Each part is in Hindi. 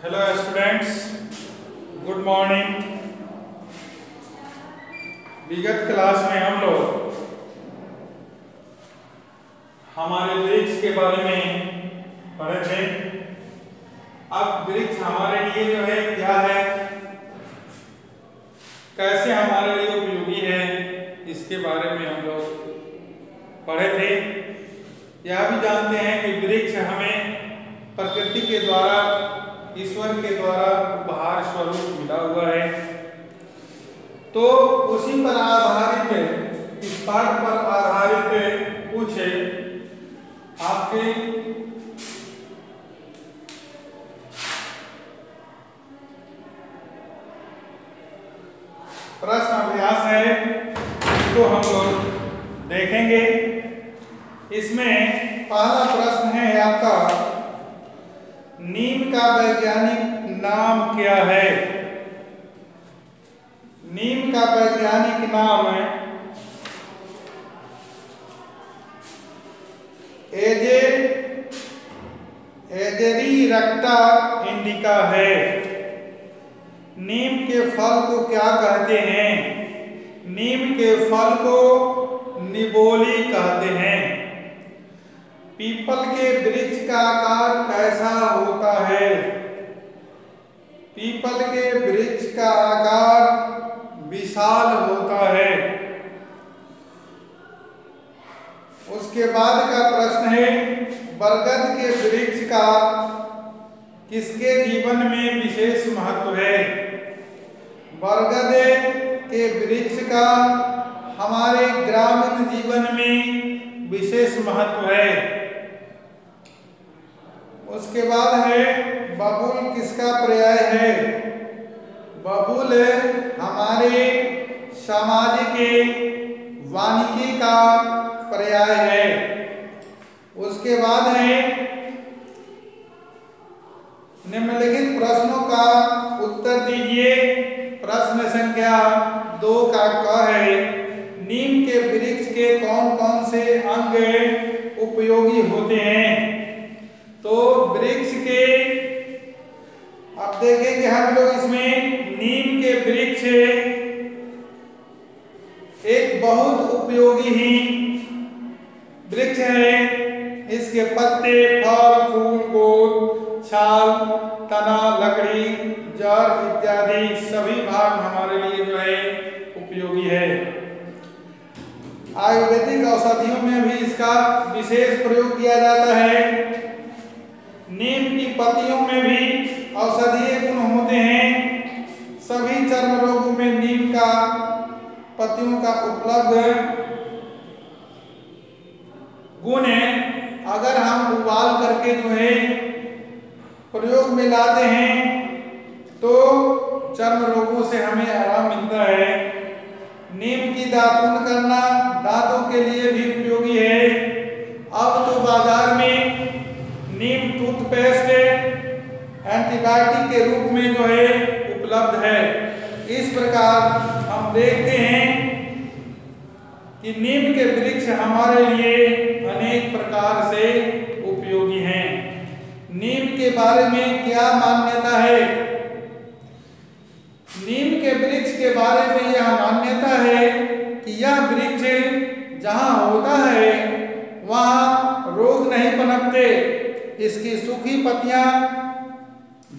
Hello students, good morning. विगत क्लास में हम लोग हमारे वृक्ष के बारे में पढ़े थे। अब वृक्ष हमारे लिए जो है क्या है, कैसे हमारे लिए उपयोगी है, इसके बारे में हम लोग पढ़े थे। यह भी जानते हैं कि वृक्ष हमें प्रकृति के द्वारा, ईश्वर के द्वारा उपहार स्वरूप मिला हुआ है। तो उसी पर आधारित, इस पाठ पर आधारित कुछ आपके प्रश्न अभ्यास है, इसको हम लोग देखेंगे। इसमें पहला प्रश्न है आपका, नीम का वैज्ञानिक नाम क्या है? नीम का वैज्ञानिक नाम एजेरिस्टा इंडिका है। नीम के फल को क्या कहते हैं? नीम के फल को निबोली कहते हैं। पीपल के वृक्ष का आकार कैसा होता है? पीपल के वृक्ष का आकार विशाल होता है। उसके बाद का प्रश्न है, बरगद के वृक्ष का किसके जीवन में विशेष महत्व है? बरगद के वृक्ष का हमारे ग्रामीण जीवन में विशेष महत्व है। उसके बाद है, बबूल किसका पर्याय है? बबूल हमारे सामाजिक वानिकी का पर्याय है। उसके बाद है, निम्नलिखित प्रश्नों का उत्तर दीजिए। प्रश्न संख्या 2 का क है, नीम के वृक्ष के कौन कौन से अंग उपयोगी होते हैं? तो वृक्ष के, अब देखेंगे हम लोग इसमें, नीम के वृक्ष एक बहुत उपयोगी ही वृक्ष है। इसके पत्ते, फल, फूल, गोद, छाल, तना, लकड़ी, जड़ इत्यादि सभी भाग हमारे लिए जो है उपयोगी है। आयुर्वेदिक औषधियों में भी इसका विशेष प्रयोग किया जाता है। नीम की पत्तियों में भी औषधीय गुण होते हैं। सभी चर्म रोगों में नीम का पत्तियों का उपलब्ध गुण है। अगर हम उबाल करके जो है प्रयोग में लाते हैं तो चर्म रोगों से हमें आराम मिलता है। नीम की दातुन करना दांतों के लिए भी उपयोगी है। अब तो बाजार में नीम टूथपेस्ट एंटीबायोटिक के रूप में जो है उपलब्ध है। इस प्रकार हम देखते हैं कि नीम के वृक्ष हमारे लिए अनेक प्रकार से उपयोगी हैं। नीम के बारे में क्या मान्यता है? नीम के वृक्ष के बारे में यह मान्यता है कि यह वृक्ष जहाँ होता है वहाँ रोग नहीं पनपते। इसकी सूखी पत्तियां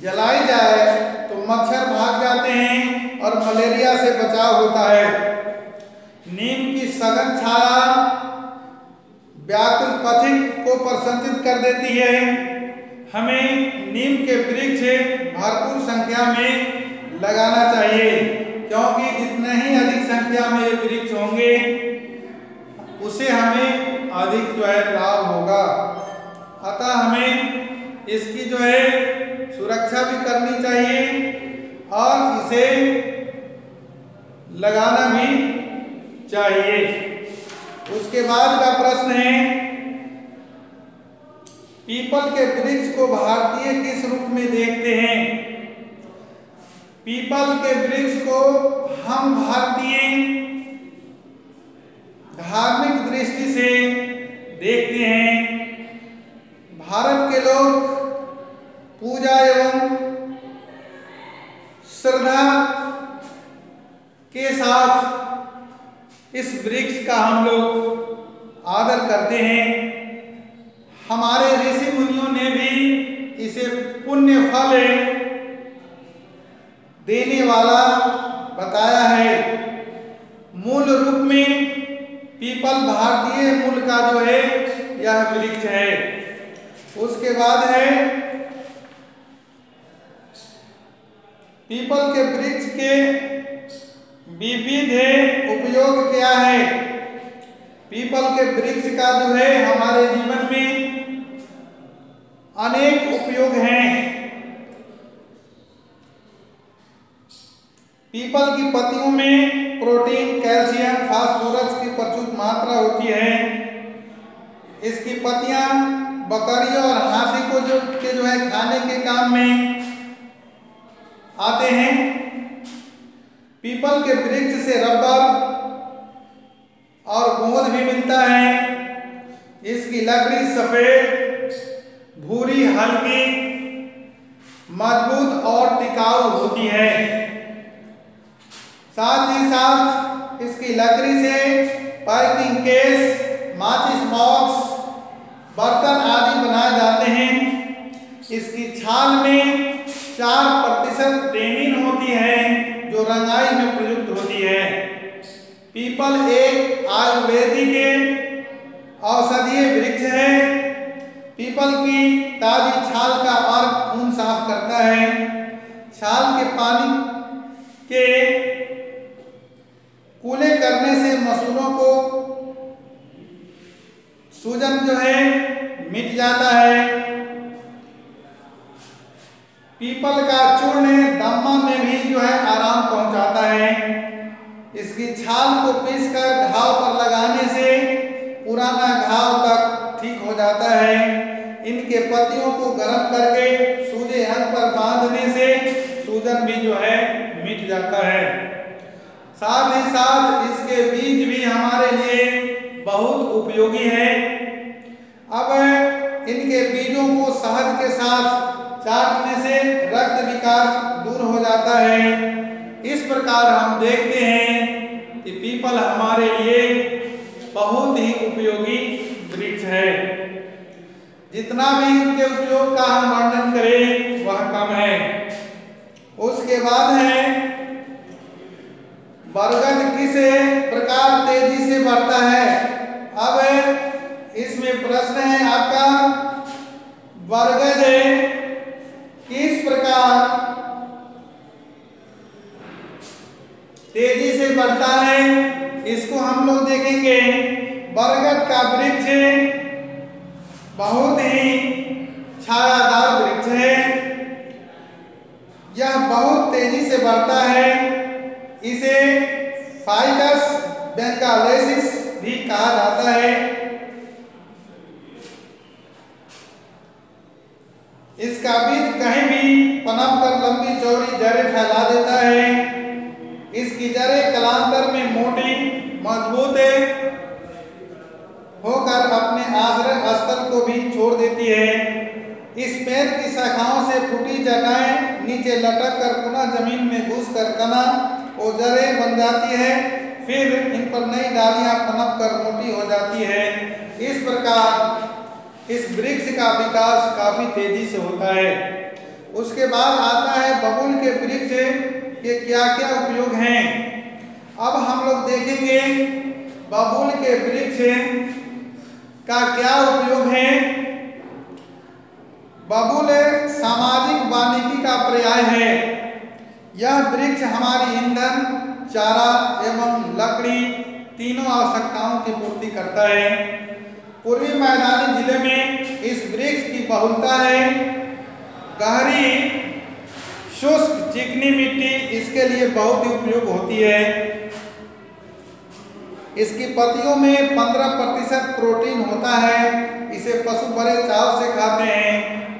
जलाई जाए तो मच्छर भाग जाते हैं और मलेरिया से बचाव होता है। नीम की सघन छाया व्याकुल पथिक को प्रसन्नित कर देती है। हमें नीम के वृक्ष भरपूर संख्या में लगाना चाहिए, क्योंकि जितने ही अधिक संख्या में ये वृक्ष होंगे उसे हमें अधिक जो है लाभ होगा। अतः हमें इसकी जो है सुरक्षा भी करनी चाहिए और इसे लगाना भी चाहिए। उसके बाद का प्रश्न है, पीपल के वृक्ष को भारतीय किस रूप में देखते हैं? पीपल के वृक्ष को हम भारतीय धार्मिक दृष्टि से देखते हैं। भारत के लोग पूजा एवं श्रद्धा के साथ इस वृक्ष का हम लोग आदर करते हैं। हमारे ऋषि मुनियों ने भी इसे पुण्य फल देने वाला बताया है। मूल रूप में पीपल भारतीय मूल का जो है यह वृक्ष है। उसके बाद है पीपल के वृक्ष के विविध उपयोग क्या है। पीपल के वृक्ष का जो है हमारे जीवन में अनेक उपयोग हैं। पीपल की पत्तियों में प्रोटीन, कैल्शियम, फास्फोरस की प्रचुर मात्रा होती है। इसकी पत्तियां बकरी और हाथी को जो है खाने के काम में आते हैं। पीपल के वृक्ष से रबर और गोंद भी मिलता है। इसकी लकड़ी सफेद, भूरी, हल्की, मजबूत और टिकाऊ होती है। साथ ही साथ इसकी लकड़ी से पैकिंग केस, माचिस बॉक्स, बर्तन आदि बनाए जाते हैं। इसकी छाल में 4% टेनिन होती है जो रंगाई में प्रयुक्त होती है। पीपल एक आयुर्वेदिक औषधीय वृक्ष है। पीपल की ताजी छाल का अर्क खून साफ करता है। छाल के पानी के कूले करने से मसूड़ों को सूजन जो है मिट जाता है। पीपल का चूर्ण दमा में भी जो है आराम पहुंचाता है। इसकी छाल को पीसकर घाव पर लगाने से पुराना घाव तक ठीक हो जाता है। इनके पत्तियों को गर्म करके सूजे अंग पर बांधने से सूजन भी जो है मिट जाता है। साथ ही साथ इसके बीज भी हमारे लिए बहुत उपयोगी है। अब इनके बीजों को शहद के साथ चाटने से रक्त विकार दूर हो जाता है। इस प्रकार हम देखते हैं कि पीपल हमारे लिए बहुत ही उपयोगी वृक्ष है। जितना भी इनके उपयोग का हम वर्णन करें वह कम है। उसके बाद है बरगद किस प्रकार तेजी से बढ़ता है। अब इसमें प्रश्न है आपका, बरगद किस प्रकार तेजी से बढ़ता है, इसको हम लोग देखेंगे। बरगद का वृक्ष बहुत ही छायादार वृक्ष है। यह बहुत तेजी से बढ़ता है। इसे फाइकस बेंगालेसिस भी कहा जाता है। इसका बीज कहीं भी पनप कर लंबी चौड़ी जड़ें फैला देता है। इसकी जड़ें कालांतर में मोटी मजबूत होकर अपने आश्रय स्थल को भी छोड़ देती है। इस पेड़ की शाखाओं से फूटी जटाएं नीचे लटक कर पुनः जमीन में घुसकर तना और जड़ें बन जाती है। फिर इन पर नई डालियां पनप कर मोटी हो जाती है। इस प्रकार इस वृक्ष का विकास काफी तेजी से होता है। उसके बाद आता है बबूल के वृक्ष के क्या क्या उपयोग हैं। अब हम लोग देखेंगे बबूल के वृक्ष का क्या उपयोग है। बबूल सामाजिक वानिकी का पर्याय है। यह वृक्ष हमारी ईंधन, चारा एवं लकड़ी तीनों आवश्यकताओं की पूर्ति करता है। पूर्वी मैदानी जिले में इस वृक्ष की बहुलता है। गहरी शुष्क चिकनी मिट्टी इसके लिए बहुत ही उपयोग होती है। इसकी पत्तियों में 15% प्रोटीन होता है। इसे पशु बड़े चाव से खाते हैं।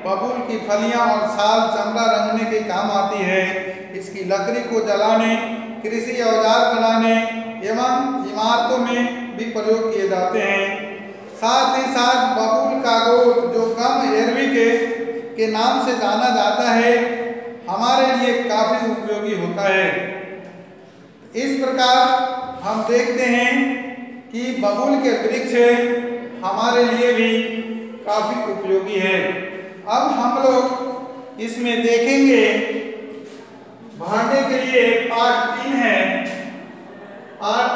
बबूल की फलियां और छाल चमड़ा रंगने के काम आती है। इसकी लकड़ी को जलाने, कृषि औजार बनाने एवं इमारतों में भी प्रयोग किए जाते हैं। साथ ही साथ बबूल का गोट, जो गम एरवी के नाम से जाना जाता है, हमारे लिए काफी उपयोगी होता है। है। इस प्रकार हम देखते हैं कि बबूल के वृक्ष हमारे लिए भी काफी उपयोगी है। अब हम लोग इसमें देखेंगे, भरने के लिए पाठ 3 है। पाठ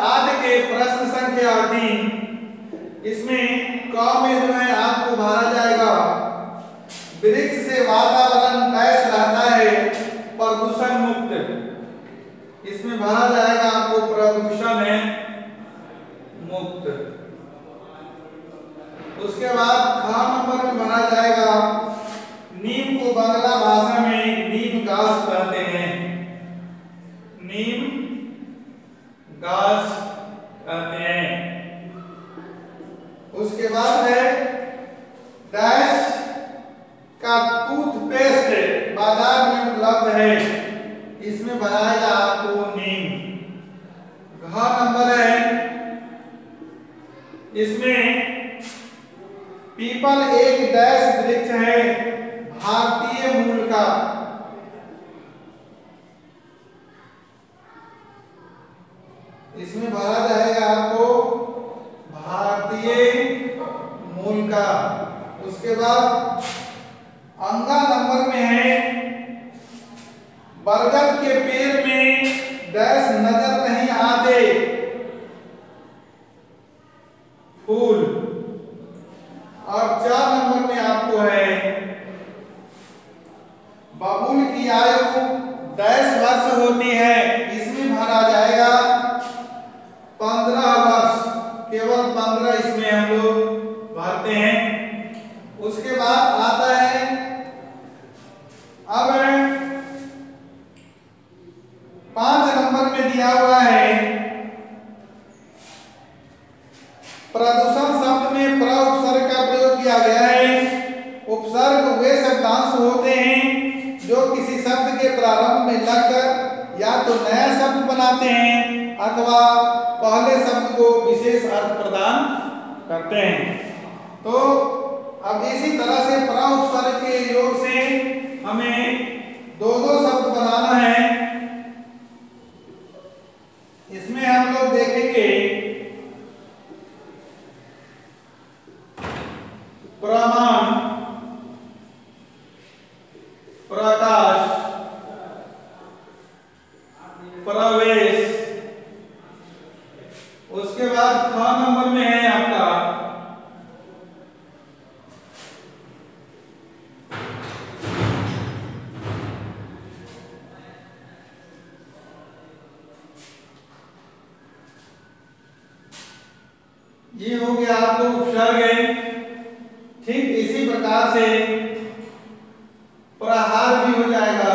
8 के प्रश्न संख्या 3, इसमें क में जो है आपको भरा जाएगा, वृक्ष से वातावरण कैसा रहता है प्रदूषण मुक्त। इसमें भरा जाएगा आपको प्रदूषण है मुक्त। उसके बाद ख नंबर में भरा जाएगा, नीम को बांग्ला भाषा में नीम घास कहते हैं, नीम घास कहते हैं। उसके बाद है डैश का टूथपेस्ट बाजार में उपलब्ध है, इसमें बनाएगा आपको नीम। घ नंबर है, इसमें पीपल एक डैश वृक्ष है भारतीय मूल का। इसमें भरा जाएगा आपको भारतीय मूल का। उसके बाद अंगा नंबर में है, बरगद के पेड़ में डैश नजर नहीं आते फूल। और 4 नंबर में आपको है, बबूल की आयु डैश वर्ष होती है, इसमें भरा जाएगा 15 वर्ष, केवल 15 इसमें हम लोग भरते हैं। उसके बाद आता है, अब 5 नंबर में दिया हुआ है, प्रदूषण शब्द में प्र उपसर्ग का प्रयोग किया गया है। उपसर्ग वे शब्दांश होते हैं जो किसी शब्द के प्रारंभ में लगकर या तो नया शब्द बनाते हैं अथवा पहले शब्द को विशेष अर्थ प्रदान करते हैं। तो अब इसी तरह से प्र उपसर्ग के योग से हमें दो शब्द बनाना है। इसमें हम लोग देखेंगे, प्रमाण, प्रकाश, प्रवेश। उसके बाद ख नंबर में है आपका ये हो गया आपको उपसर्ग। ठीक इसी प्रकार से प्रहार भी हो जाएगा,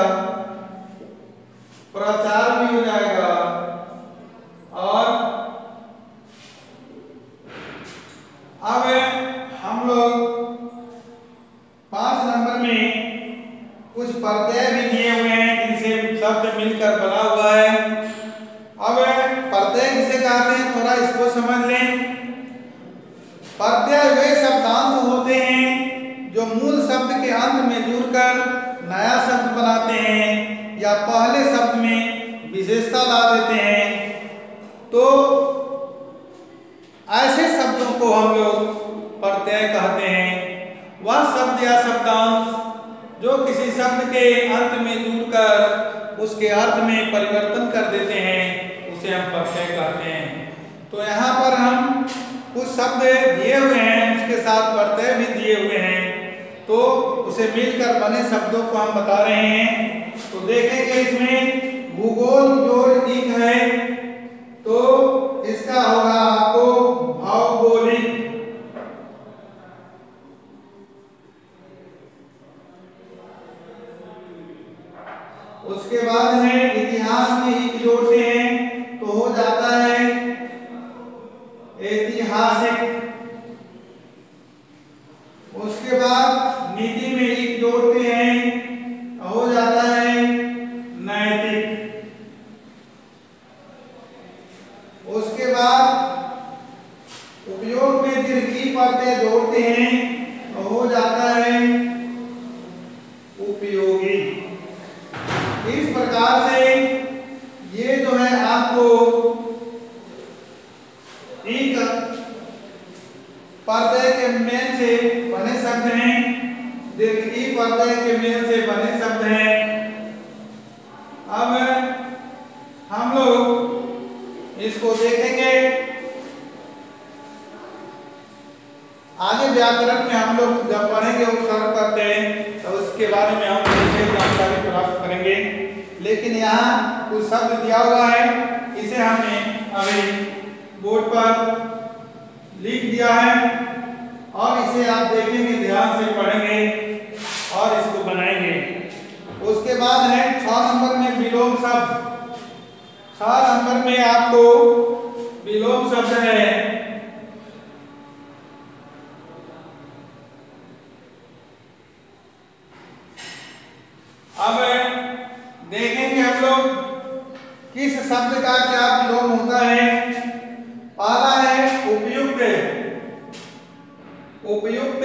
प्रचार भी हो जाएगा। और अब हम लोग 5 नंबर में कुछ प्रत्यय भी दिए हुए हैं जिनसे शब्द मिलकर बना हुआ है। अब प्रत्यय किसे कहते हैं, थोड़ा इसको समझ लें। प्रत्यय वे शब्दांश होते हैं जो मूल शब्द के अंत में जुड़कर नया शब्द बनाते हैं या पहले शब्द में विशेषता ला देते हैं। तो ऐसे शब्दों को हम लोग प्रत्यय कहते हैं। वह शब्द या शब्दांश जो किसी शब्द के अंत में जुड़कर उसके अर्थ में परिवर्तन कर देते हैं, उसे हम प्रत्यय कहते हैं। तो यहाँ पर हम कुछ शब्द दिए हुए हैं, उसके साथ प्रत्यय भी दिए हुए हैं, तो उसे मिलकर बने शब्दों को हम बता रहे हैं। तो देखेंगे इसमें भूगोल जो एक है, तो इसका होगा आपको भौगोलिक। उसके बाद है इतिहास में एक जोड़ते हैं तो हो जाता है ऐतिहासिक। उसके बाद नीति में एक जोड़ते हैं तो हो जाता है नैतिक। उसके बाद उपयोग में दीर्घी प्रत्यय जोड़ते हैं तो हो जाता है उपयोगी। इस प्रकार प्रकार से ये जो है आपको एक पर्दे के मेल से बने शब्द हैं, दीर्घ पर्दे के मेल से बने शब्द हैं। अब हम लोग इसको देखेंगे। आगे व्याकरण में हम लोग जब पढ़ेंगे उपसर्ग करते हैं तो उसके बारे में हम विशेष जानकारी प्राप्त करेंगे, लेकिन यहाँ कुछ शब्द दिया हुआ है, इसे हमने अभी बोर्ड पर लिख दिया है और इसे आप देखेंगे, ध्यान से पढ़ेंगे और इसको बनाएंगे। उसके बाद है 6 नंबर में विलोम शब्द। 6 नंबर में आपको विलोम शब्द है। अब देखेंगे हम लोग किस शब्द का क्या विलोम होता है। पहला है उपयुक्त। उपयुक्त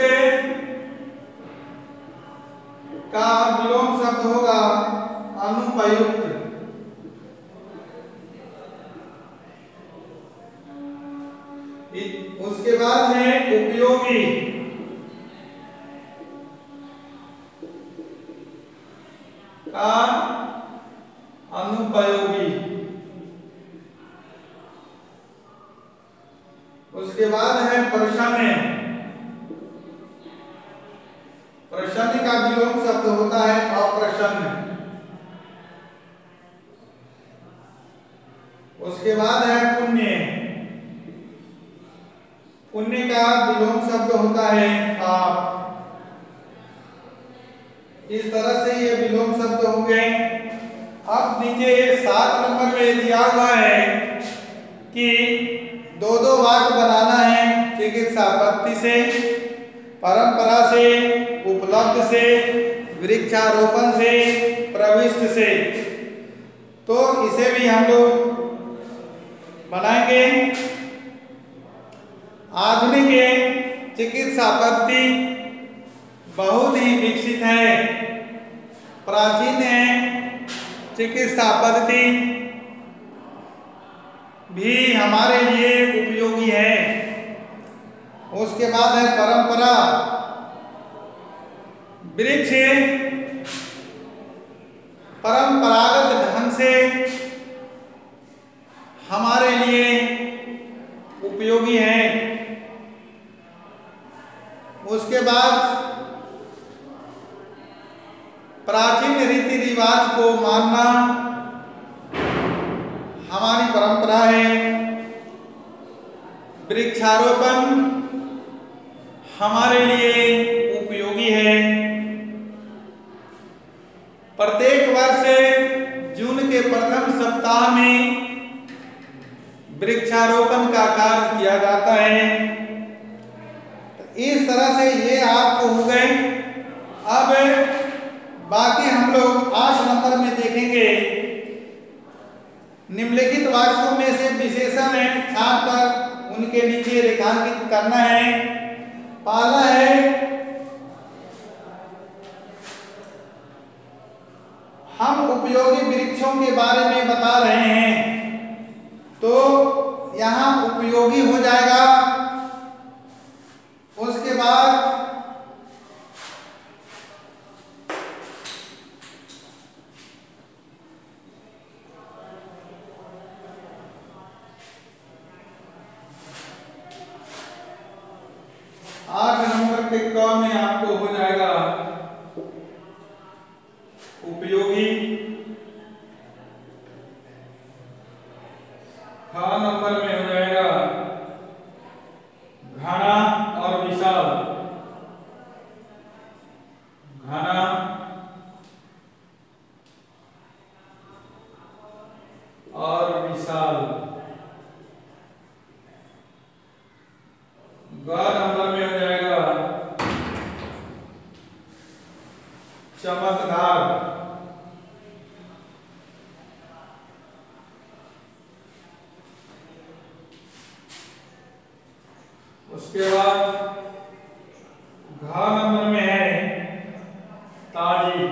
का विलोम शब्द होगा अनुपयुक्त। उसके बाद है उपयोगी। का अनुपयोगी। उसके बाद है प्रश्न। प्रश्न का विलोम शब्द होता है अप्रश्न। उसके बाद है पुण्य। पुण्य का विलोम शब्द होता है पाप। इस तरह से ये विलोम शब्द होंगे। अब नीचे 7 नंबर में दिया हुआ है कि 2-2 वाक्य बनाना है चिकित्सापत्ति से, परंपरा से, उपलब्ध से, वृक्षारोपण से, प्रविष्ट से। तो इसे भी हम लोग बनाएंगे। आधुनिक चिकित्सा पद्धति बहुत ही विकसित है, प्राचीन है। चिकित्सा पद्धति भी हमारे लिए उपयोगी है। उसके बाद है परंपरा। वृक्ष परंपरागत ढंग से हमारे लिए उपयोगी है। उसके बाद प्राचीन रीति रिवाज को मानना हमारी परंपरा है। वृक्षारोपण हमारे लिए उपयोगी है। प्रत्येक वर्ष जून के प्रथम सप्ताह में वृक्षारोपण का कार्य किया जाता है। इस तरह से ये आपको हो गए। अब बाकी हम लोग 8 नंबर में देखेंगे। निम्नलिखित वाक्यों में से विशेषण है, छाप कर उनके नीचे रेखांकित करना है। पहला है हम उपयोगी वृक्षों के बारे में बता रहे हैं, तो यहां उपयोगी हो जाएगा। उसके बाद के क में आपको हो जाएगा उपयोगी। ख नंबर में हो जाएगा घना और विशाल। घना और विशाल। ग नंबर में हो जाएगा चमकदार। उसके बाद घ नंबर में है ताजी।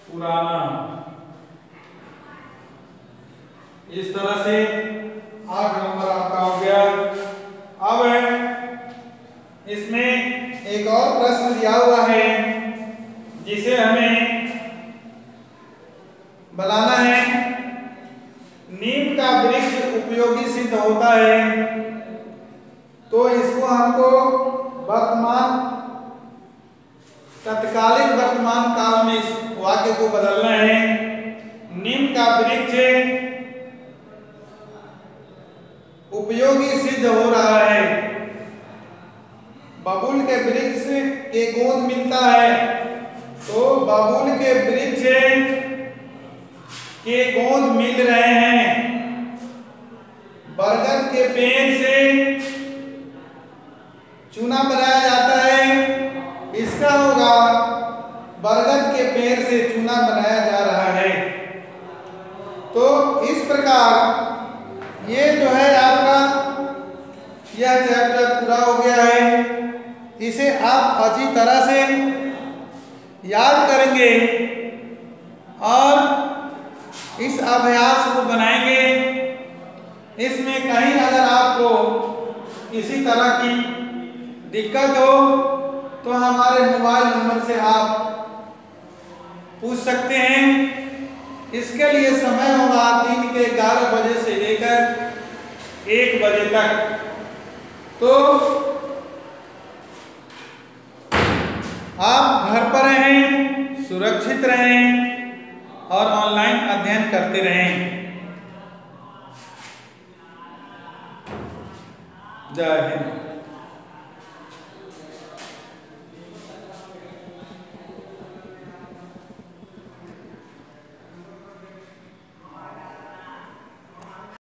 पुराना। इस तरह से 8 नंबर आपका हो गया। अब इसमें एक और प्रश्न दिया हुआ है जिसे हमें बताना है। नीम का वृक्ष उपयोगी सिद्ध होता है, तो इसको हमको तत्कालीन वर्तमान काल में इस वाक्य को बदलना है। नीम का वृक्ष उपयोगी सिद्ध हो रहा है। बबूल के वृक्ष के गोंद मिलता है, तो बबूल के वृक्ष के गोंद मिल रहे हैं। बरगद के पेड़ से चूना बनाया जाता है, इसका होगा बरगद के पेड़ से चूना बनाया जा रहा है। तो इस प्रकार ये जो है आपका यह चैप्टर पूरा हो गया है। इसे आप अच्छी तरह से याद करेंगे और इस अभ्यास को बनाएंगे। इसमें कहीं अगर आपको किसी तरह की दिक्कत हो तो हमारे मोबाइल नंबर से आप पूछ सकते हैं। इसके लिए समय होगा दिन के 11 बजे से लेकर 1 बजे तक। तो आप घर पर रहें, सुरक्षित रहें और ऑनलाइन अध्ययन करते रहें। जय हिंद।